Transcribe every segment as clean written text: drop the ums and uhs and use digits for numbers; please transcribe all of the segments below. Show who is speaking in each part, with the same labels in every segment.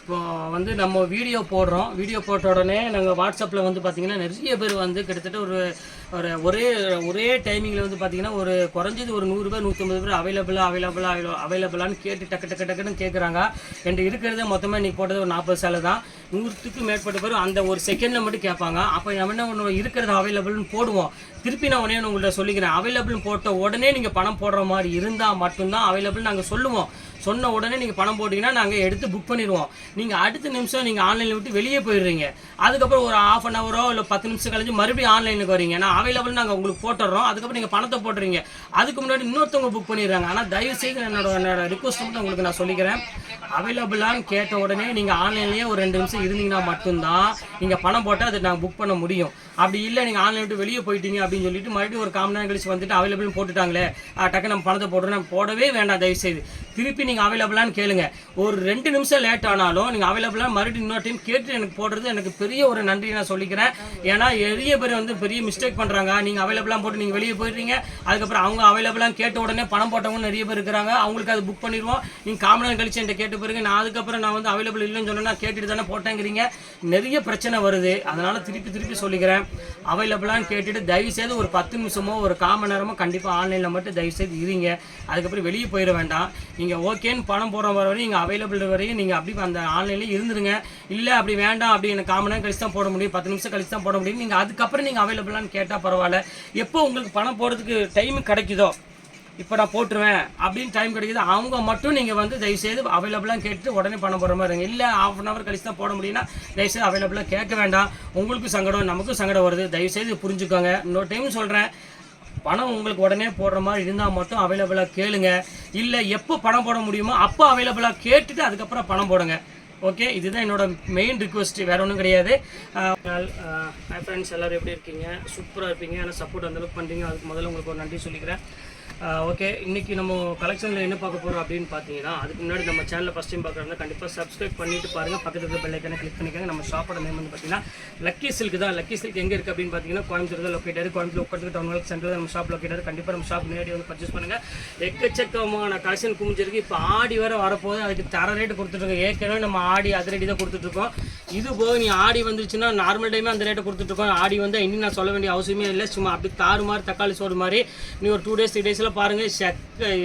Speaker 1: இப்போ வந்து நம்ம வீடியோ போடுறோம். வீடியோ போட்ட உடனே நாங்கள் வாட்ஸ்அப்பில் வந்து பார்த்திங்கன்னா நிறைய பேர் வந்து கிட்டத்தட்ட ஒரு ஒரே டைமிங்கில் வந்து பார்த்திங்கன்னா ஒரு குறைஞ்சது ஒரு 100 பேர் 150 பேர் அவைலபிளான்னு கேட்டு டக்குன்னு கேட்குறாங்க. என்கிட்ட இருக்கிறதே மொத்தமாக நீ போட்டது ஒரு 40 சேலை தான். 100க்கு மேற்பட்ட பேர் அந்த ஒரு செகண்டில் மட்டும் கேட்பாங்க. அப்போ நம்ம என்ன ஒன்று இருக்கிறது அவைலபிள்னு போடுவோம். திருப்பி நான் உடனே உங்கள்கிட்ட சொல்லிக்கிறேன், அவைலபிள்னு போட்ட உடனே நீங்கள் பணம் போடுற மாதிரி இருந்தால் மட்டும்தான் அவைலபிள் நாங்கள் சொல்லுவோம். சொன்ன உடனே நீங்கள் பணம் போட்டிங்கன்னா நாங்கள் எடுத்து புக் பண்ணிடுவோம். நீங்கள் அடுத்த நிமிஷம் நீங்கள் ஆன்லைனில் விட்டு வெளியே போயிடுறீங்க. அதுக்கப்புறம் ஒரு ½ அன் ஹவரோ இல்லை 10 நிமிஷம் கழிச்சு மறுபடியும் ஆன்லைனுக்கு வரீங்க. நான் அவைலபிள் நாங்கள் உங்களுக்கு போட்டுடுறோம். அதுக்கப்புறம் நீங்கள் பணத்தை போட்டுறீங்க. அதுக்கு முன்னாடி இன்னொருத்தவங்க புக் பண்ணிடுறாங்க. ஆனால் தயவுசெய்து என்னோட ரிக்வஸ்ட் மட்டும் உங்களுக்கு நான் சொல்லிக்கிறேன், அவைலபிளான்னு கேட்ட உடனே நீங்கள் ஆன்லைன்லேயே ஒரு 2 நிமிஷம் இருந்தீங்கன்னா மட்டும்தான் நீங்கள் பணம் போட்டால் அதை நாங்கள் புக் பண்ண முடியும். அப்படி இல்லை நீங்கள் ஆன்லைன் விட்டு வெளியே போயிட்டீங்க அப்படின்னு சொல்லிட்டு மறுபடியும் ஒரு 1/4 மணி நேரம் கழிச்சு வந்துட்டு அவைலபிள் போட்டுட்டாங்களே டக்கு நம்ம பணத்தை போடுறோம், போடவே வேண்டாம். தயவுசெய்து திருப்பி நீங்கள் அவைலபிளான்னு கேளுங்க. ஒரு 2 நிமிஷம் லேட் ஆனாலும் நீங்கள் அவைலபிளாக மறுபடியும் இன்னொரு டைம் கேட்டு எனக்கு போடுறது எனக்கு பெரிய ஒரு நன்றி நான் சொல்லிக்கிறேன். ஏன்னா நிறைய பேர் வந்து பெரிய மிஸ்டேக் பண்ணுறாங்க. நீங்கள் அவைலபிளாக போட்டு நீங்கள் வெளியே போயிடுறீங்க. அதுக்கப்புறம் அவங்க அவைலபிளாக கேட்ட உடனே பணம் போட்டவங்க நிறைய பேர் இருக்கிறாங்க. அவங்களுக்கு அது புக் பண்ணிடுவோம். நீங்கள் 1/4 மணி நேரம் கழிச்சு என்கிட்ட கேட்டு போயிருங்க. நான் அதுக்கப்புறம் நான் வந்து அவைலபிள் இல்லைன்னு சொன்னேன்னா கேட்டுட்டு தானே போட்டேங்கிறீங்க. நிறைய பிரச்சனை வருது. அதனால் திருப்பி சொல்லிக்கிறேன், அவைலபிளான்னு கேட்டுட்டு தயவுசெய்து ஒரு 10 நிமிஷமோ ஒரு 1/4 மணி நேரமோ கண்டிப்பாக ஆன்லைனில் மட்டும் தயவுசெய்து இருங்க. அதுக்கப்புறம் வெளியே போயிட வேண்டாம். நீங்கள் ஓகேன்னு பணம் போடுற வரையும் நீங்கள் அவைலபிள் வரையும் நீங்கள் அப்படி அந்த ஆன்லைன்லேயே இருந்துருங்க. இல்லை அப்படி வேண்டாம், அப்படி எனக்கு 1/4 மணி நேரம் கழிச்சு தான் போட முடியும், 10 நிமிஷம் கழிச்சு தான் போட முடியும், நீங்கள் அதுக்கப்புறம் நீங்கள் அவைலபிளான்னு கேட்டால் பரவாயில்ல. எப்போ உங்களுக்கு பணம் போடுறதுக்கு டைம் கிடைக்குதோ, இப்போ நான் போட்டுருவேன் அப்படின்னு டைம் கிடைக்குது, அவங்க மட்டும் நீங்கள் வந்து தயவுசெய்து அவைலபிளாக கேட்டு உடனே பணம் போடுற மாதிரி இருங்க. இல்லை ½ அன் ஹவர் கழிச்சு தான் போட முடியும்னா தயவுசெய்து அவைலபிளாக கேட்க வேண்டாம். உங்களுக்கும் சங்கடம் நமக்கும் சங்கடம் வருது. தயவுசெய்து புரிஞ்சுக்கோங்க. இன்னொரு டைம் சொல்கிறேன், பணம் உங்களுக்கு உடனே போடுற மாதிரி இருந்தால் மட்டும் அவைலபிளாக கேளுங்க. இல்லை எப்போ பணம் போட முடியுமோ அப்போ அவைலபிளாக கேட்டுட்டு அதுக்கப்புறம் பணம் போடுங்க. ஓகே, இதுதான் என்னோட மெயின் ரிக்வெஸ்ட், வேறு ஒன்றும் கிடையாது. ஹாய் ஃப்ரெண்ட்ஸ், எல்லோரும் எப்படி இருக்கீங்க? சூப்பராக இருப்பீங்க. ஆனால் சப்போர்ட் அந்தளவுக்கு பண்ணுறீங்க. அதுக்கு முதல்ல உங்களுக்கு ஒரு நன்றி சொல்லிக்கிறேன். ஓகே, இன்றைக்கி நம்ம கலெக்ஷனில் என்ன பார்க்க போகிறோம் அப்படின்னு பார்த்தீங்கன்னா, அதுக்கு முன்னாடி நம்ம சேனலில் ஃபஸ்ட் டைம் பார்க்குறதா கண்டிப்பாக சப்ஸ்கிரைப் பண்ணிட்டு பாருங்கள். பக்கத்தில் இருக்க பெல் ஐக்கானை கிளிக் பண்ணிக்கோங்க. நம்ம ஷாப்போட நேம் வந்து பார்த்தீங்கன்னா லக்கி சில்க் தான். லக்கி சில்க் எங்கே இருக்குது அப்படின்னு பார்த்தீங்கன்னா கோயம்புத்தூர் தான் லொக்கேட்டர். கோயம்புத்தூர் உட்காந்து டவுன் ஹால் சென்டரில் நம்ம ஷாப் லொக்கேட்டர். கண்டிப்பாக நம்ம ஷாப் நேரடி வந்து பர்ச்சேஸ் பண்ணுங்கள். எக்கச்சக்கமான கலெக்ஷன் குமிஞ்சிருக்கு. இப்போ ஆடி வர வரப்போது அதுக்கு தர ரேட்டு கொடுத்துட்ருக்கோம். ஏற்கனவே நம்ம ஆடி அது ரேட்டு தான் கொடுத்துட்ருக்கோம். இது போக நீ ஆடி வந்துருச்சுன்னா நார்மல் டைமே அந்த ரேட்டை கொடுத்துட்ருக்கோம். ஆடி வந்து இன்னும் நான் சொல்ல வேண்டிய அவசியமே இல்லை. சும்மா அப்படி தாறு மாதிரி தக்காளி சோறு மாதிரி நீ ஒரு 2 days 3 daysல பாருங்கள்,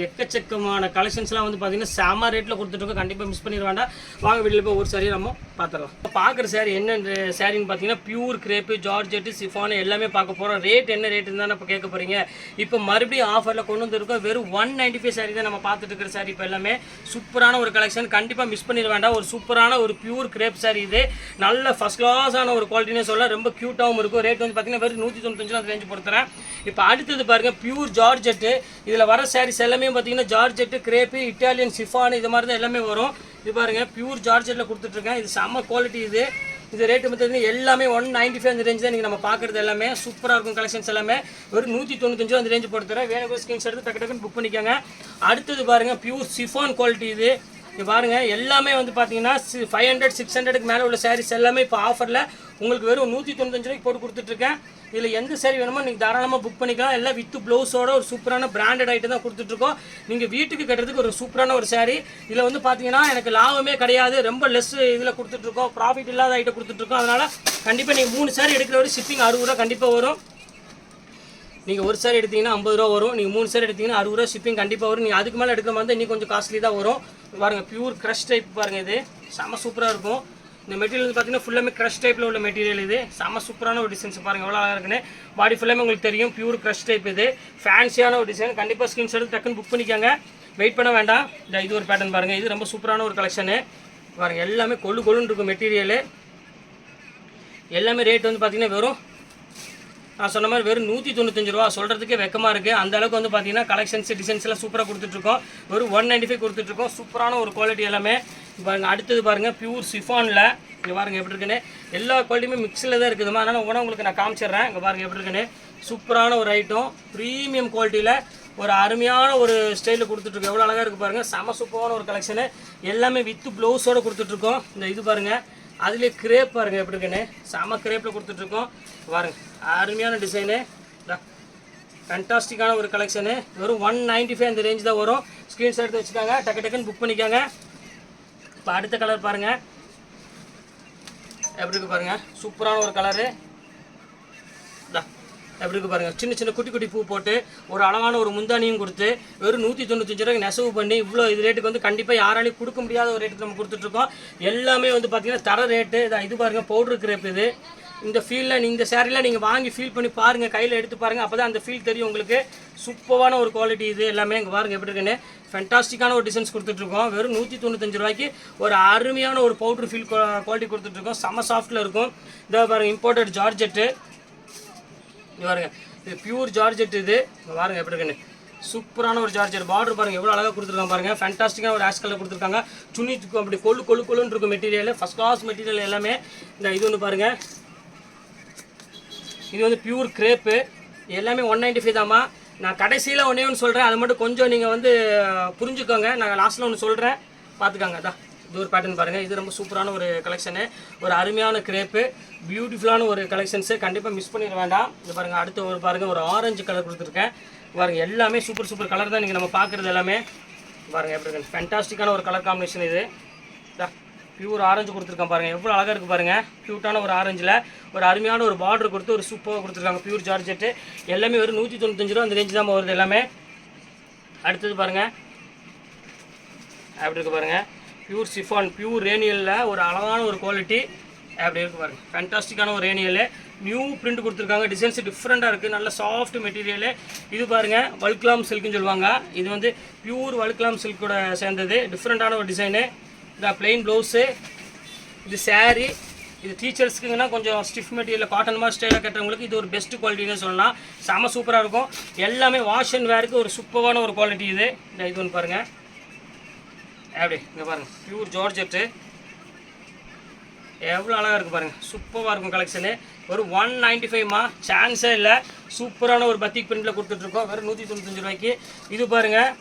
Speaker 1: எக்கச்சக்கமான கலெக்ஷன்ஸ்லாம் வந்து பார்த்தீங்கன்னா செம ரேட்டில் கொடுத்துட்ருக்கோம். கண்டிப்பாக மிஸ் பண்ணிட வேண்டாம். வாங்க வீட்டில் போய் ஒரு சாரியை நம்ம பார்த்துடலாம். பார்க்குற சாரி என்ன சாரின்னு பார்த்தீங்கன்னா பியூர் கிரேப்பு, ஜார்ஜெட்டு, சிஃபானு எல்லாமே பார்க்க போகிறோம். ரேட் என்ன ரேட்டுன்னு தான் இப்போ கேட்க போகிறீங்க. இப்போ மறுபடியும் ஆஃபரில் கொண்டு வந்துருக்கோம். வெறும் 195 சாரி தான் நம்ம பார்த்துட்டு இருக்கிற சாரி. இப்போ எல்லாமே சூப்பரான ஒரு கலெக்ஷன், கண்டிப்பாக மிஸ் பண்ணிட வேண்டாம். ஒரு சூப்பரான ஒரு பியூர் கிரேப் சாரி. இது நல்ல ஃபஸ்ட் கிளாஸான ஒரு குவாலிட்டினே சொல்லலாம். ரொம்ப க்யூட்டாகவும் இருக்கும். ரேட் வந்து பார்த்தீங்கன்னா வெறும் 195 அந்த ரேஞ்சு பொறுத்துறேன். இப்போ அடுத்தது பாருங்கள், பியூர் ஜார்ஜெட்டு. இதில் வர சாரீஸ் எல்லாமே பார்த்தீங்கன்னா ஜார்ஜெட்டு, கிரேப்பு, இட்டாலியன் சிஃபானு இது மாதிரி தான் எல்லாமே வரும். இது பாருங்கள், பியூர் ஜார்ஜெட்டில் கொடுத்துட்ருக்கேன். இது செம்ம குவாலிட்டி. இது ரேட்டு பார்த்தீங்கன்னா எல்லாமே 195 அந்த ரேஞ்ச் தான் நீங்கள் நம்ம பார்க்குறது. எல்லாமே சூப்பராக இருக்கும். கலெக்ஷன்ஸ் எல்லாமே ஒரு 195 அந்த ரேஞ்சு போட்டுறேன். வேணும் ஸ்கிரீன்ஷாட் எடுத்து டக்குன்னு புக் பண்ணிக்கோங்க. அடுத்தது பாருங்கள், பியூர் சிஃபான் குவாலிட்டி. இது பாருங்கள், எல்லாமே வந்து பார்த்தீங்கன்னா 500 600க்கு மேலே உள்ள சாரீஸ் எல்லாமே இப்போ ஆஃபரில் உங்களுக்கு வெறும் 195 ரூபாய்க்கு போட்டு கொடுத்துட்ருக்கேன். இதில் எந்த சாரி வேணுமோ நீங்கள் தாராளமாக புக் பண்ணிக்கலாம். எல்லாம் வித் ப்ளவுஸோட ஒரு சூப்பரான பிராண்டட் ஐட்டம் தான் கொடுத்துட்ருக்கோம். நீங்கள் வீட்டுக்கு கட்டுறதுக்கு ஒரு சூப்பரான ஒரு சாரி. இதில் வந்து பார்த்தீங்கன்னா எனக்கு லாபமே கிடையாது, ரொம்ப லெஸ் இதில் கொடுத்துட்ருக்கோம். ப்ராஃபிட் இல்லாத ஐட்டம் கொடுத்துட்ருக்கோம். அதனால் கண்டிப்பாக நீங்கள் 3 சாரி எடுக்கிற வரை ஷிப்பிங் 60 ரூபா கண்டிப்பாக வரும். நீங்கள் ஒரு சாரி எடுத்தீங்கன்னா 50 ரூபா வரும். நீங்கள் 3 சாரி எடுத்தீங்கன்னா 60 ரூபா ஷிப்பிங் கண்டிப்பாக வரும். நீங்கள் அதுக்கு மேலே எடுக்கிற மாதிரி இன்னும் கொஞ்சம் காஸ்ட்லி தான் வரும். பாருங்கள், பியூர் க்ரஷ் டைப் பாருங்கள். இது செம்ம சூப்பராக இருக்கும். இந்த மெட்டீரியல் வந்து பார்த்தீங்கன்னா ஃபுல்லாமே க்ரஷ் டைப்பில் உள்ள மெட்டீரியல். இது செம்ம சூப்பரான ஒரு டிசைன்ஸ் பாருங்கள், எவ்வளோ அழகாக இருக்குன்னு. பாடி ஃபுல்லாமே உங்களுக்கு தெரியும், பியூர் க்ரஷ் டைப். இது ஃபேன்சியான ஒரு டிசைன். கண்டிப்பாக ஸ்க்ரீன்ஷாட் டக்குன்னு புக் பண்ணிக்கோங்க. வெயிட் பண்ண வேண்டாம். இது ஒரு பேட்டர்ன் பாருங்கள். இது ரொம்ப சூப்பரான ஒரு கலெக்ஷனு பாருங்கள். எல்லாமே கொள்ளுன்னு இருக்கும் மெட்டீரியலு. எல்லாமே ரேட் வந்து பார்த்தீங்கன்னா வெறும் நான் சொன்ன மாதிரி வெறும் 195 ரூபா. சொல்கிறதுக்கே வெக்கமாக இருக்குது. அந்த அளவுக்கு வந்து பார்த்தீங்கன்னா கலெக்ஷன்ஸ் டிசைன்ஸ் எல்லாம் சூப்பராக கொடுத்துட்ருக்கோம். வெறும் 195 கொடுத்துட்ருக்கோம். சூப்பரான ஒரு குவாலிட்டி எல்லாமே பாருங்கள். அடுத்தது பாருங்கள், பியூர் சிஃபானில். இங்கே பாருங்கள் எப்படி இருக்குன்னு. எல்லா குவாலிட்டியுமே மிக்ஸில் தான் இருக்குதுமா. அதனால் உடனே உங்களுக்கு நான் காமிச்சிடுறேன். இங்கே பாருங்கள் எப்படி இருக்குன்னு. சூப்பரான ஒரு ஐட்டம், ப்ரீமியம் குவாலிட்டியில் ஒரு அருமையான ஒரு ஸ்டைலில் கொடுத்துட்ருக்கோம். எவ்வளோ அழகாக இருக்குது பாருங்கள். செம சூப்பரான ஒரு கலெக்ஷனு. எல்லாமே வித் ப்ளவுஸோடு கொடுத்துட்ருக்கோம். இது பாருங்கள், அதுலேயே கிரேப் பாருங்கள் எப்படி இருக்குன்னு. செம கிரேப்பில் கொடுத்துட்ருக்கோம் பாருங்கள். அருமையான டிசைனு, ஃபேண்டாஸ்டிக்கான ஒரு கலெக்ஷனு. வெறும் 195 அந்த ரேஞ்ச் தான் வரும். ஸ்க்ரீன்ஷாட் எடுத்து வச்சுக்காங்க, டக்குன்னு புக் பண்ணிக்காங்க. இப்போ அடுத்த கலர் பாருங்கள். எப்படி இருக்குது பாருங்கள், சூப்பரான ஒரு கலரு. எப்படி இருக்குது பாருங்கள், சின்ன சின்ன குட்டி குட்டி பூ போட்டு ஒரு அழகான ஒரு முந்தானியும் கொடுத்து வெறும் 195 ரூபாய்க்கு நெசவு பண்ணி இவ்வளோ இது ரேட்டுக்கு வந்து கண்டிப்பாக யாராலையும் கொடுக்க முடியாத ஒரு ரேட்டுக்கு நம்ம கொடுத்துட்ருக்கோம். எல்லாமே வந்து பார்த்திங்கன்னா தர ரேட்டு. இது பாருங்கள், பவுட்ரு கிரேப். இது இந்த ஃபீலில் இந்த சேரீலாம் நீங்கள் வாங்கி ஃபீல் பண்ணி பாருங்கள், கையில் எடுத்து பாருங்கள், அப்போ தான் அந்த ஃபீல் தெரியும் உங்களுக்கு. சூப்பரான ஒரு குவாலிட்டி இது எல்லாமே. இங்கே பாருங்கள் எப்படி இருக்குன்னு, ஃபென்டாஸ்டிக்கான ஒரு டிசைன்ஸ் கொடுத்துட்ருக்கோம். வெறும் 195 ரூபாய்க்கு ஒரு அருமையான ஒரு பவுட்ரு ஃபீல் குவாலிட்டி கொடுத்துட்ருக்கோம். செம்ம சாஃப்ட்டில் இருக்கும். இதை பாருங்கள், இம்போர்ட்டட் ஜார்ஜெட்டு. இது பாருங்கள், இது பியூர் ஜார்ஜெட். இது பாருங்கள் எப்படி இருக்குன்னு, சூப்பரான ஒரு ஜார்ஜெட். பார்டர் பாருங்கள் எவ்வளோ அழகாக கொடுத்துருக்காங்க பாருங்கள். ஃபேண்டாஸ்டிக்கான ஒரு ஆஷ் கலர் கொடுத்துருக்காங்க. துணிக்கு அப்படி கொள்ளுன்னு இருக்கும் மெட்டீரியல், ஃபஸ்ட் கிளாஸ் மெட்டீரியல் எல்லாமே. இந்த இது ஒன்று பாருங்கள், இது வந்து பியூர் கிரேப்பு. எல்லாமே 195 தாம்மா. நான் கடைசியில் ஒன்றே ஒன்று சொல்கிறேன், அது மட்டும் கொஞ்சம் நீங்கள் வந்து புரிஞ்சுக்கோங்க. நான் லாஸ்ட்டில் ஒன்று சொல்கிறேன், பார்த்துக்காங்க. தான் இது ஒரு பேட்டர்ன் பாருங்கள். இது ரொம்ப சூப்பரான ஒரு கலெக்ஷனு, ஒரு அருமையான கிரேப்பு, பியூட்டிஃபுல்லான ஒரு கலெக்ஷன்ஸு. கண்டிப்பாக மிஸ் பண்ணிட வேண்டாம். இது பாருங்கள், அடுத்து ஒரு பாருங்கள், ஒரு ஆரஞ்சு கலர் கொடுத்துருக்கேன் பாருங்கள். எல்லாமே சூப்பர் கலர் தான் நீங்கள் நம்ம பார்க்குறது எல்லாமே. பாருங்கள் எப்படி இருக்கு, ஃபேண்டாஸ்டிக்கான ஒரு கலர் காம்பினேஷன். இது பியூர் ஆரஞ்சு கொடுத்துருக்கேன் பாருங்கள், எவ்வளோ அழகாக இருக்குது பாருங்கள். க்யூட்டான ஒரு ஆரஞ்சில் ஒரு அருமையான ஒரு பார்டர் கொடுத்து ஒரு சூப்பராக கொடுத்துருக்காங்க. பியூர் ஜார்ஜெட்டு எல்லாமே ஒரு 195 ரூபா அந்த ரேஞ்சு தான் வருது எல்லாமே. அடுத்தது பாருங்கள் அப்படி இருக்குது பாருங்கள், பியூர் சிஃபான், பியூர் ரேனியலில் ஒரு அழகான ஒரு குவாலிட்டி. அப்படி இருக்குது பாருங்கள், ஃபேண்டாஸ்டிக்கான ஒரு ரேனியல். நியூ பிரிண்ட் கொடுத்துருக்காங்க, டிசைன்ஸ் டிஃப்ரெண்ட்டாக இருக்குது, நல்ல சாஃப்ட் மெட்டீரியலு. இது பாருங்கள், வல்க்லாம் சில்க்குன்னு சொல்லுவாங்க. இது வந்து பியூர் வல்க்லாம் சில்கோட சேர்ந்தது, டிஃப்ரெண்ட்டான ஒரு டிசைனு. இந்த பிளெயின் ப்ளவுஸு, இது சாரீ. இது டீச்சர்ஸ்க்குங்கன்னா கொஞ்சம் ஸ்டிஃப் மெட்டீரியல் காட்டன் மாதிரி ஸ்டைலாக கட்டுறவங்களுக்கு இது ஒரு பெஸ்ட் குவாலிட்டின்னு சொல்லலாம். செம சூப்பராக இருக்கும். எல்லாமே வாஷ் அண்ட் வேருக்கு ஒரு சூப்பரான ஒரு குவாலிட்டி இது. இந்த இது ஒன்று பாருங்கள், அப்படி இங்கே பாருங்கள், பியூர் ஜார்ஜெட்டு எவ்வளோ அழகாக இருக்குது பாருங்கள். சூப்பராக இருக்கும் கலெக்ஷனு. ஒரு 195மா, சான்ஸே இல்லை. சூப்பரான ஒரு பத்திக் பிரிண்டில் கொடுத்துட்ருக்கோம் வெறும் 195 ரூபாய்க்கு. இது பாருங்கள்,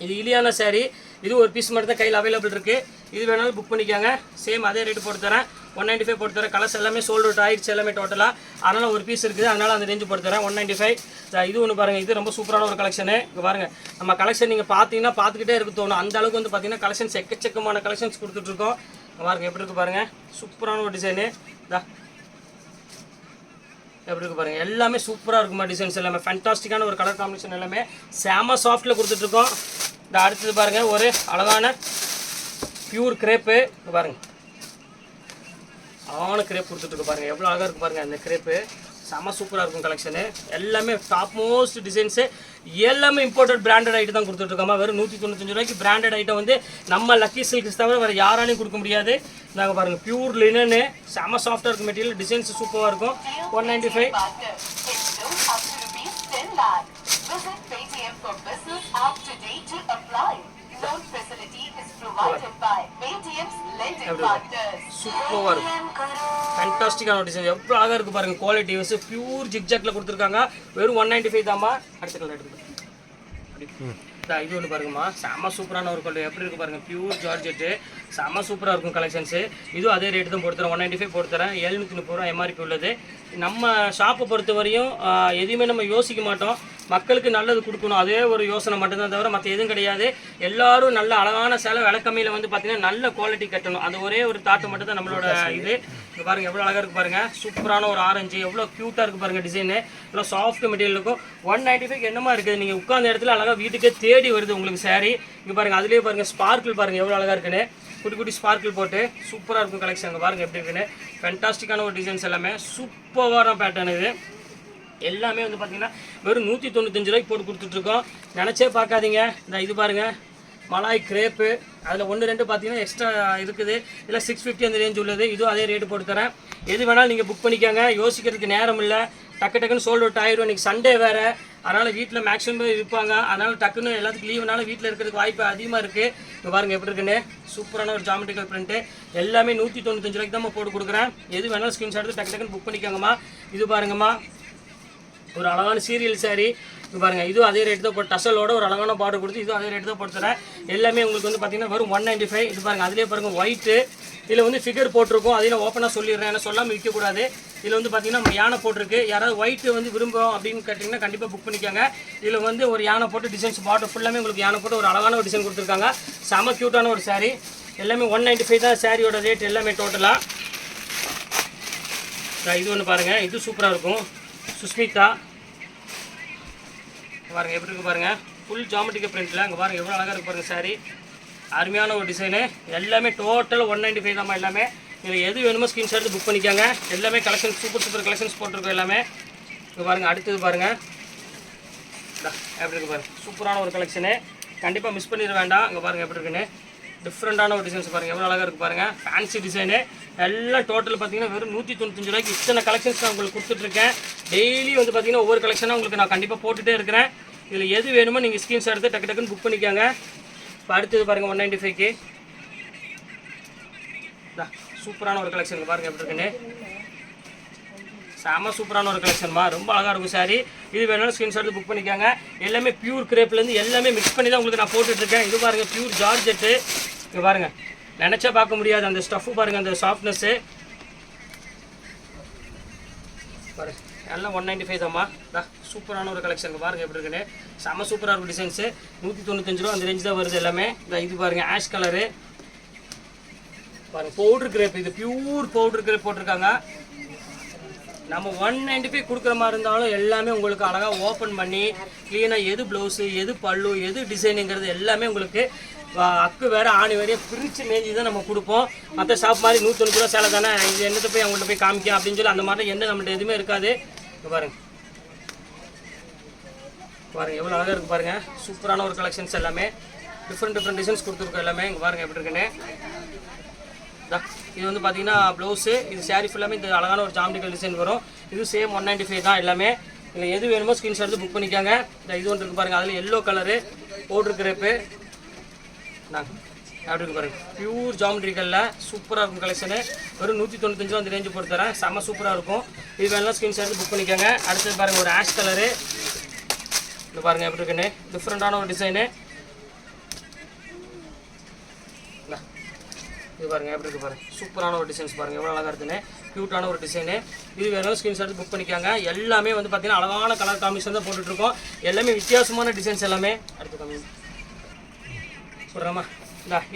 Speaker 1: இது இலியானா சாரீ. இது ஒரு பீஸ் மட்டும் தான் கையில் அவைலபிள் இருக்குது. இது வேணாலும் புக் பண்ணிக்கோங்க. சேம் அதே ரேட்டு போட்டு தரேன், 195 போட்டு தரேன். கலர்ஸ் எல்லாமே சோல்ட் அவுட் ஆகிடுச்சு எல்லாமே டோட்டலாக. அதனால் ஒரு பீஸ் இருக்குது, அதனால் அந்த ரேஞ்சு போட்டு தரேன் 195. இது ஒன்று பாருங்கள், இது ரொம்ப சூப்பரான ஒரு கலெக்ஷனு. இங்கே பாருங்கள், நம்ம கலெக்ஷன் நீங்கள் பார்த்தீங்கன்னா பார்த்துக்கிட்டே இருக்க தோணும். அந்த அளவுக்கு வந்து பார்த்தீங்கன்னா கலெக்ஷன்ஸ் எக்கச்சக்கமான கலெக்ஷன்ஸ் கொடுத்துட்ருக்கோம். பாருங்கள் எப்படி இருக்குது பாருங்கள், சூப்பரான ஒரு டிசைனு. எப்படி இருக்குது பாருங்கள், எல்லாமே சூப்பராக இருக்குமா டிசைன்ஸ் எல்லாமே. ஃபேண்டாஸ்டிக்கான ஒரு கலர் காம்பினேஷன் எல்லாமே செம சாஃப்ட்டில் கொடுத்துட்ருக்கோம். இந்த அடுத்தது பாருங்கள், ஒரு அழகான பியூர் கிரேப்பு. பாருங்கள், அழகான கிரேப் கொடுத்துட்ருக்கு பாருங்கள், எவ்வளோ அழகாக இருக்குது பாருங்கள். அந்த கிரேப்பு செம சூப்பராக இருக்கும் கலெக்ஷனு. எல்லாமே டாப் மோஸ்ட் டிசைன்ஸு, எல்லாமே இம்போர்ட்டட் பிராண்டட் ஐட்டம் தான் கொடுத்துட்ருக்கோமா. வெறும் 195 ரூபாய்க்கு பிராண்டட் ஐட்டம் வந்து நம்ம லக்கி சில்க்ஸ் தவிர வேறு யாராலையும் கொடுக்க முடியாது. நாங்கள் பாருங்கள், பியூர் லினனு செம சாஃப்டாக இருக்கும் மெட்டீரியல், டிசைன்ஸ் சூப்பராக இருக்கும். 195. Visit Paytm for business app today to apply. Loan facility is provided by Paytm's lending partners. Super. Fantastic design, எவ்வளோ அழகாக இருக்குது பாருங்கள். குவாலிட்டி வந்து பியூர் ஜிக்ஜாக்ல கொடுத்துருக்காங்க. வெறும் 195 தாம்மா. அடுத்த கலர் எடுத்துக்கலாம். இது ஒன்று பாருங்கம்மா, செம்ம சூப்பரான ஒரு குவாலிட்டி. எப்படி இருக்குது பாருங்கள், பியூர் ஜார்ஜெட்டு செம்ம சூப்பராக இருக்கும் கலெக்ஷன்ஸு. இதுவும் அதே ரேட்டு தான் போட்டு தரேன், 195 போட்டு தரேன். 730 ரூபா எம்ஆர்பி உள்ளது. நம்ம ஷாப்பை பொறுத்த வரையும் எதுவுமே நம்ம யோசிக்க மாட்டோம், மக்களுக்கு நல்லது கொடுக்கணும், அதே ஒரு யோசனை மட்டும்தான் தவிர மற்ற எதுவும் கிடையாது. எல்லோரும் நல்ல அழகான சேலை விலை கம்மியில் வந்து பார்த்திங்கன்னா நல்ல குவாலிட்டி கட்டணும், அது ஒரே ஒரு தாட்டு மட்டும் தான் நம்மளோட இது. இது பாருங்கள் எவ்வளோ அழகாக இருக்குது பாருங்கள், சூப்பரான ஒரு ஆரஞ்சு, எவ்வளோ க்யூட்டாக இருக்குது பாருங்கள் டிசைனு, எவ்வளோ சாஃப்ட் மெட்டீரியல் இருக்கும். 195 என்னமா இருக்குது, நீங்கள் உட்காந்த இடத்துல அழகாக வீட்டுக்கே தேடி வருது உங்களுக்கு சாரீ. இங்கே பாருங்கள், அதுலேயே பாருங்கள் ஸ்பார்க்கிள் பாருங்கள் எவ்வளோ அழகாக இருக்குன்னு, குட்டி குட்டி ஸ்பார்க்கிள் போட்டு சூப்பராக இருக்கும் கலெக்ஷன். அங்கே பாருங்கள் எப்படி இருக்குன்னு, ஃபேண்டாஸ்டிக்கான ஒரு டிசைன்ஸ் எல்லாமே சூப்பரான பேட்டர்ன். இது எல்லாமே வந்து பார்த்தீங்கன்னா வெறும் 195 ரூபாய்க்கு போட்டு கொடுத்துட்ருக்கோம். நினச்சே பார்க்காதீங்க. இந்த இது பாருங்கள், மலாய் கிரேப்பு, அதில் 1-2 பார்த்தீங்கன்னா எக்ஸ்ட்ரா இருக்குது, இல்லை 650 அந்த ரேஞ்ச் உள்ளது. இதுவும் அதே ரேட்டு போட்டு தரேன். எது வேணாலும் நீங்கள் புக் பண்ணிக்கோங்க, யோசிக்கிறதுக்கு நேரம் இல்லை. டக்குன்னு சோல்ட் அவுட் ஆயிடும். இன்றைக்கி சண்டே வேறு, அதனால் வீட்டில் மேக்ஸிமம் பேர் இருப்பாங்க, அதனால் டக்குன்னு எல்லாத்துக்கும் லீவுனால வீட்டில் இருக்கிறதுக்கு வாய்ப்பு அதிகமாக இருக்குது. இங்கே பாருங்கள் எப்படி இருக்குன்னு, சூப்பரான ஒரு ஜாமெட்ரிக்கல் பிரிண்ட்டு. எல்லாமே 195 ரூபாய்க்கு தான் போட்டு கொடுக்குறேன். எது வேணாலும் ஸ்க்ரீன்ஷாட் எடுத்து டக்குன்னு புக் பண்ணிக்கோங்கம்மா. இது பாருங்கம்மா, ஒரு அழகான சீரியல் சாரீ. இது பாருங்கள், இதுவும் அதே ரேட்டு தான் போட்டு டசலோட ஒரு அழகான பார்டர் கொடுத்து இதுவும் அதே ரேட்டு தான் போட்டு தரேன். எல்லாமே உங்களுக்கு வந்து பார்த்தீங்கன்னா வெறும் 195. இது பாருங்கள், அதிலே பாருங்கள் ஒயிட்டு, இதில் வந்து ஃபிகர் போட்டிருக்கும், அதில் ஓப்பனாக சொல்லிடுறேன், ஏன்னா சொல்லாமல் விற்கக்கூடாது. இதில் வந்து பார்த்தீங்கன்னா நம்ம யானை போட்டிருக்கு. யாராவது ஒயிட்டு வந்து விரும்பும் அப்படின்னு கேட்டிங்கன்னா கண்டிப்பாக புக் பண்ணிக்கோங்க. இதில் வந்து ஒரு யானை போட்டு டிசைன்ஸ் பார்டர் ஃபுல்லாமே உங்களுக்கு யானை போட்டு ஒரு அழகான ஒரு டிசைன் கொடுத்துருக்காங்க. செம க்யூட்டான ஒரு சாரீ. எல்லாமே 195 தான் சாரியோட ரேட் எல்லாமே டோட்டலாக. இது ஒன்று பாருங்கள், இது சூப்பராக இருக்கும். சுஸ்மிதா பாருங்கள் எப்படி இருக்குது பாருங்கள், ஃபுல் ஜாமெட்ரிக்கல் பிரிண்ட்டில். அங்கே பாருங்கள் எவ்வளோ அழகாக இருக்குது பாருங்கள் சாரீ. அருமையான ஒரு டிசைனு. எல்லாமே டோட்டல் 195 தான்மா எல்லாமே. இதில் எது வேணுமோ ஸ்க்ரீன்ஷாட் எடுத்து புக் பண்ணிக்காங்க. எல்லாமே கலெக்ஷன் சூப்பர் கலெக்ஷன்ஸ் போட்டிருக்கோம் எல்லாமே. இங்கே பாருங்கள் அடுத்தது பாருங்கள் எப்படி இருக்குது பாருங்கள், சூப்பரான ஒரு கலெக்ஷனு. கண்டிப்பாக மிஸ் பண்ணிட வேண்டாம். இங்கே பாருங்கள் எப்படி இருக்குன்னு டிஃப்ரெண்ட்டான ஒரு டிசைன்ஸ் பாருங்கள் எவ்வளோ அழகாக இருக்குது பாருங்கள். ஃபேன்சி டிசைனு எல்லாம் டோட்டல் பார்த்தீங்கன்னா வெறும் 195 ரூபாய்க்கு இத்தனை கலெக்ஷன்ஸ் நான் உங்களுக்கு கொடுத்துட்ருக்கேன். டெய்லி வந்து பார்த்தீங்கன்னா ஒவ்வொரு கலெக்ஷனாக உங்களுக்கு நான் கண்டிப்பாக போட்டுகிட்டே இருக்கிறேன். இதில் எது வேணுமோ நீங்கள் ஸ்க்ரீன்ஷாட் எடுத்து டக்குன்னு புக் பண்ணிக்காங்க. இப்போ அடுத்தது பாருங்கள் 195க்கு சூப்பரான ஒரு கலெக்ஷன் பாருங்கள் எப்படி இருக்குன்னு. செம சூப்பரான ஒரு கலெக்ஷன்மா, ரொம்ப அழகாக இருக்கும் சாரி. இது வேணாலும் ஸ்க்ரீன்ஷாட் புக் பண்ணிக்காங்க. எல்லாமே பியூர் கிரேப்லேருந்து எல்லாமே மிக்ஸ் பண்ணி தான் உங்களுக்கு நான் போட்டுட்ருக்கேன். இது பாருங்கள் பியூர் ஜார்ஜெட்டு. இங்கே பாருங்கள் நினச்சா பார்க்க முடியாது அந்த ஸ்டஃப்பு பாருங்கள், அந்த சாஃப்ட்னஸ்ஸு பாருங்கள். எல்லாம் 195 தான்மா. சூப்பரான ஒரு கலெக்ஷன் பாருங்கள் எப்படி இருக்குன்னு. செம சூப்பராக இருக்கும் டிசைன்ஸு. 195 ரூபா அந்த ரேஞ்ச் தான் வருது எல்லாமே. இது பாருங்கள் ஆஷ் கலரு பாருங்கள், பவுட்ரு கிரேப். இது பியூர் பவுட்ரு கிரேப் போட்டிருக்காங்க. நம்ம 195 கொடுக்குற மாதிரி இருந்தாலும் எல்லாமே உங்களுக்கு அழகாக ஓப்பன் பண்ணி க்ளீனாக எது ப்ளவுஸு எது பல்லு எது டிசைனுங்கிறது எல்லாமே உங்களுக்கு அக்கு வேறு ஆணி வேறையாக பிரித்து மேஞ்சி தான் நம்ம கொடுப்போம். மற்ற ஷாப் மாதிரி 190 ரூபா சேலை தானே, இது என்னத்தை போய் அவங்கள்ட்ட போய் காமிக்கும் அப்படின்னு சொல்லி அந்த மாதிரி எந்த நம்மள்ட்ட எதுவுமே இருக்காது. இங்கே பாருங்கள் பாருங்கள் எவ்வளோ அழகாக இருக்குது பாருங்கள். சூப்பரான ஒரு கலெக்ஷன்ஸ் எல்லாமே டிஃப்ரெண்ட் டிசைன்ஸ் கொடுத்துருக்கோம் எல்லாமே. இங்கே பாருங்கள் எப்படி இருக்குன்னு. இது வந்து பார்த்தீங்கன்னா ப்ளவுஸு, இது சாரீ ஃபுல்லாமே இந்த அழகான ஒரு ஜாமெட்ரிக்கல் டிசைன் வரும். இது சேம் 195 தான் எல்லாமே. இதில் எது வேணுமோ ஸ்க்ரீன்ஷாட் எடுத்து புக் பண்ணிக்காங்க. இது ஒன்று இருக்குது பாருங்கள், அதில் எல்லோ கலரு பவுட்ரு கிரேப்பு அப்படி இருக்கு பாருங்கள். பியூர் ஜாமெட்ரிக்கலில் சூப்பராக இருக்கும் கலெக்ஷனு. வெறும் 195 ரூபா அந்த ரேஞ்சு போட்டு தரேன். செம்ம சூப்பராக இருக்கும். இது வேணாலும் ஸ்க்ரீன்ஷாட் எடுத்து புக் பண்ணிக்காங்க. அடுத்தது பாருங்கள் ஒரு ஆஷ் கலரு. இது பாருங்கள் எப்படி இருக்குன்னு டிஃப்ரெண்ட்டான ஒரு டிசைனு. இது பாருங்கள் எப்படி இருக்குது பாருங்கள், சூப்பரான ஒரு டிசைன்ஸ் பாருங்கள் எவ்வளோ அழகாக இருக்குன்னு. க்யூட்டான ஒரு டிசைனு. இது வேணாலும் ஸ்க்ரீன்ஷாட் புக் பண்ணிக்காங்க. எல்லாமே வந்து பார்த்தீங்கன்னா அழகான கலர் காம்பினேஷன் தான் போட்டுட்ருக்கோம். எல்லாமே வித்தியாசமான டிசைன்ஸ் எல்லாமே. அடுத்து கம்மி சொல்கிறேம்மா.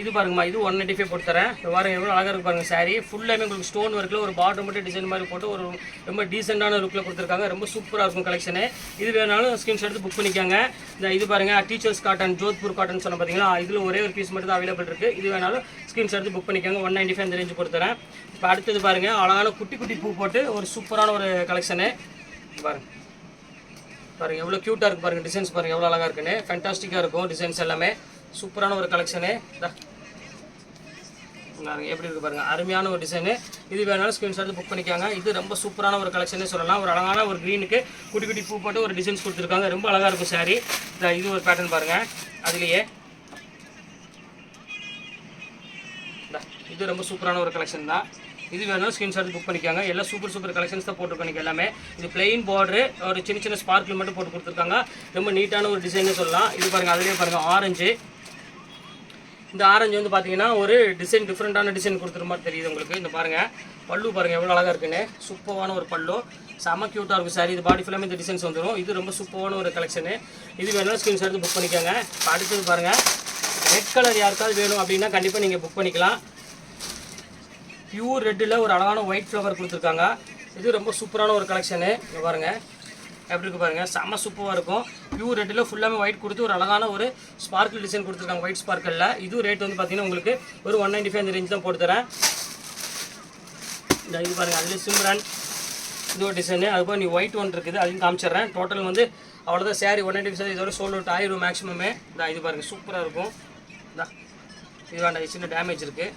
Speaker 1: இது பாருங்கம்மா, இது 195 போட்டு தரேன். பாருங்கள் எவ்வளோ அழகாக இருக்குது பாருங்கள் சாரீ. ஃபுல்லாமே உங்களுக்கு ஸ்டோன் ஒர்க்கில் ஒரு பார்டர் மட்டும் டிசைன் மாதிரி போட்டு ஒரு ரொம்ப டீசெண்டான லுக்கில் கொடுத்துருக்காங்க. ரொம்ப சூப்பராக இருக்கும் கலெக்ஷனு. இது வேணாலும் ஸ்க்ரீன்ஷாட் எடுத்து புக் பண்ணிக்காங்க. இது பாருங்கள் டீச்சர்ஸ் காட்டன் ஜோத்பூர் காட்டன் சொன்ன பார்த்தீங்களா, இதில் ஒரே ஒரு பீஸ் மட்டும் தான் அவைலபிள் இருக்குது. இது வேணாலும் ஸ்க்ரீன்ஷாட் எடுத்து புக் பண்ணிக்காங்க. 195 அந்த ரேஞ்சு போட்டு தரேன். இப்போ அடுத்தது பாருங்கள் அழகான குட்டி பூ போட்டு ஒரு சூப்பரான ஒரு கலெக்ஷனு. பாருங்கள் எவ்வளோ க்யூட்டாக இருக்குது பாருங்கள். டிசைன்ஸ் பாருங்கள் எவ்வளோ அழகாக இருக்குன்னு. ஃபேண்டாஸ்டிக்காக இருக்கும் டிசைன்ஸ் எல்லாமே. சூப்பரான ஒரு கலெக்ஷனு. எப்படி இருக்குது பாருங்கள், அருமையான ஒரு டிசைனு. இது வேணாலும் ஸ்க்ரீன்ஷாட் புக் பண்ணிக்காங்க. இது ரொம்ப சூப்பரான ஒரு கலெக்ஷனே சொல்லலாம். ஒரு அழகான ஒரு க்ரீனுக்கு குட்டி பூ போட்டு ஒரு டிசைன்ஸ் கொடுத்துருக்காங்க. ரொம்ப அழகாக இருக்கும் சாரீ. இது ஒரு பேட்டர்ன் பாருங்கள். அதுலேயே இது ரொம்ப சூப்பரான ஒரு கலெக்ஷன் தான். இது வேணாலும் ஸ்க்ரீன்ஷாட் புக் பண்ணிக்காங்க. எல்லாம் சூப்பர் கலெக்ஷன்ஸ் தான் போட்டுருக்கோம் எல்லாமே. இது பிளெயின் பார்டரு ஒரு சின்ன ஸ்பார்க்கில் மட்டும் போட்டு கொடுத்துருக்காங்க. ரொம்ப நீட்டான ஒரு டிசைனே சொல்லலாம். இது பாருங்கள் அதுலேயே பாருங்கள் ஆரஞ்சு. இந்த ஆரஞ்சு வந்து பார்த்தீங்கன்னா ஒரு டிசைன் டிஃப்ரெண்ட்டான டிசைன் கொடுத்துற மாதிரி தெரியுது உங்களுக்கு. இந்த பாருங்கள் பல்லு பாருங்கள் எவ்வளோ அழகாக இருக்குன்னு. சூப்பரான ஒரு பல்லு, செம்ம க்யூட்டாக இருக்கும் சார். இது பாடி ஃபுல்லாமே இந்த டிசைன்ஸ் வந்துடும். இது ரொம்ப சூப்பரான ஒரு கலெக்ஷனு. இது வேணாலும் ஸ்க்ரீன்ஷாட் எடுத்து புக் பண்ணிக்காங்க. இப்போ அடுத்தது பாருங்கள் ரெட் கலர் யாருக்காவது வேணும் அப்படின்னா கண்டிப்பாக நீங்கள் புக் பண்ணிக்கலாம். பியூர் ரெட்டில் ஒரு அழகான ஒயிட் ஃப்ளவர் கொடுத்துருக்காங்க. இது ரொம்ப சூப்பரான ஒரு கலெக்ஷனு. இங்கே பாருங்கள் எப்படி இருக்குது பாருங்கள், செம்ம சூப்பராக இருக்கும். பியூர் ரெட்டில் ஃபுல்லாமே ஒயிட் கொடுத்து ஒரு அழகான ஒரு ஸ்பார்க்கிள் டிசைன் கொடுத்துருக்காங்க ஒயிட் ஸ்பார்க்கிளில். இது ரேட் வந்து பார்த்தீங்கன்னா உங்களுக்கு ஒரு 195 அந்த ரேஞ்ச் தான் போட்டு தரேன். இது பாருங்கள் அதுலேயே சிம்ரன் இது ஒரு டிசைனு. அதுபோல் நீ ஒயிட் ஒன்று இருக்குது அதையும் காமிச்சிட்றேன். டோட்டல் வந்து அவ்வளோதான் சாரி 195 சாரி இதோட சோல்ட் அவுட் ஆயிரும் மேக்ஸிமமே. இது பாருங்கள் சூப்பராக இருக்கும். இது வேண்டாம், சின்ன டேமேஜ் இருக்குது.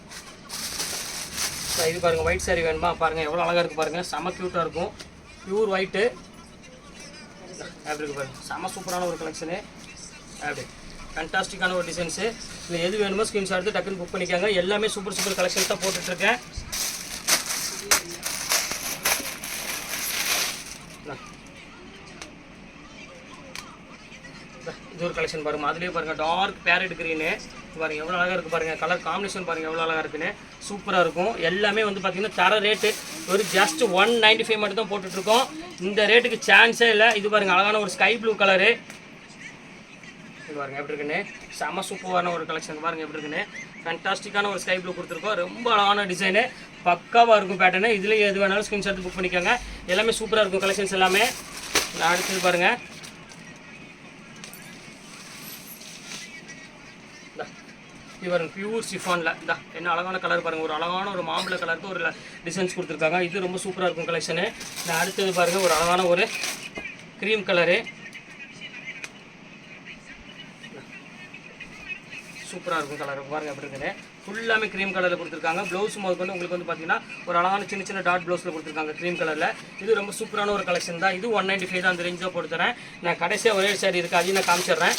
Speaker 1: இது பாருங்கள் ஒயிட் சாரி வேணுமா பாருங்கள் எவ்வளோ அழகாக இருக்குது பாருங்கள். செம்ம க்யூட்டாக இருக்கும். பியூர் ஒயிட்டு அப்படி இருக்குது பாருங்கள். செம்ம சூப்பரான ஒரு கலெக்ஷனு. அப்படி ஃபேண்டாஸ்டிக்கான ஒரு டிசைன்ஸு. இல்லை எது வேணுமோ ஸ்க்ரீன்ஷாட் எடுத்து டக்குன்னு புக் பண்ணிக்காங்க. எல்லாமே சூப்பர் கலெக்ஷன்ஸ் தான் போட்டுட்ருக்கேன். இது ஒரு கலெக்ஷன் பாருங்கள். அதுலேயே பாருங்கள் டார்க் பேரட் க்ரீனு பாருங்கள் எவ்வளோ அழகாக இருக்குது பாருங்கள். கலர் காம்பினேஷன் பாருங்கள் எவ்வளோ அழகாக இருக்குன்னு. சூப்பராக இருக்கும். எல்லாமே வந்து பார்த்திங்கன்னா தர ரேட்டு ஒரு ஜஸ்ட் 195 மட்டும் தான் போட்டுட்ருக்கோம். இந்த ரேட்டுக்கு சான்ஸே இல்லை. இது பாருங்கள் அழகான ஒரு ஸ்கை ப்ளூ கலரு. இது பாருங்க எப்படி இருக்குன்னு செம்ம சூப்பரான ஒரு கலெக்ஷன் பாருங்க எப்படி இருக்குன்னு ஃபேண்டாஸ்டிக்கான ஒரு ஸ்கை ப்ளூ கொடுத்துருக்கோம் ரொம்ப அழகான டிசைனு பக்காவாக இருக்கும் பேட்டர்னு இதில் எது வேணாலும் ஸ்க்ரீன்ஷாட் எடுத்து புக் பண்ணிக்கோங்க எல்லாமே சூப்பராக இருக்கும் கலெக்ஷன்ஸ் எல்லாமே அடுத்தது பாருங்கள் இது பாருங்க பியூர் சிஃபானில் இந்த என்ன அழகான கலர் பாருங்கள் ஒரு அழகான ஒரு மாம்பழ கலருக்கு ஒரு டிசைன்ஸ் கொடுத்துருக்காங்க இது ரொம்ப சூப்பராக இருக்கும் கலெக்ஷனு நான் அடுத்தது பாருங்கள் ஒரு அழகான ஒரு க்ரீம் கலரு சூப்பராக இருக்கும் கலர் பாருங்கள் எப்படி இருக்குன்னு ஃபுல்லாமே க்ரீம் கலரில் கொடுத்துருக்காங்க ப்ளவுஸ் முதல் வந்து உங்களுக்கு வந்து பார்த்தீங்கன்னா ஒரு அழகான சின்ன சின்ன டாட் ப்ளவுஸில் கொடுத்துருக்காங்க க்ரீம் கலரில் இது ரொம்ப சூப்பரான ஒரு கலெக்ஷன் தான் இது 195 தான் அந்த ரேஞ்சாக போட்டு தரேன் நான் கடைசியாக ஒரே சாரி இருக்குது அதையும் நான் காமிச்சிடுறேன்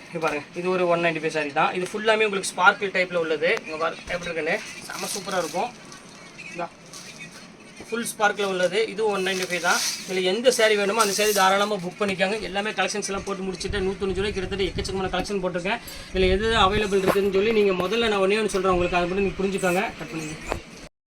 Speaker 1: இது பாருங்கள் இது ஒரு 195 சாரி தான் இது ஃபுல்லாமே உங்களுக்கு ஸ்பார்க்கிள் டைப்பில் உள்ளது இங்கே பாருங்க எப்படி இருக்குன்னு செம்ம சூப்பராக இருக்கும் இதான் ஃபுல் ஸ்பார்க்கில் உள்ளது இது 195 தான் இதில் எந்த சாரி வேணுமோ அந்த சாரி தாராளமாக புக் பண்ணிக்காங்க எல்லாமே கலெக்ஷன்ஸ் எல்லாம் போட்டு முடிச்சுட்டு 190 ரூபாய் கிட்டத்தட்ட எக்கச்சக்கமான கலெக்ஷன் போட்டிருக்கேன் இதில் எது அவைலபிள் இருக்குதுன்னு சொல்லி நீங்கள் முதல்ல நான் ஒன்றே சொல்கிறேன் உங்களுக்கு அதை மட்டும் நீங்கள் புரிஞ்சுக்காங்க கட் பண்ணி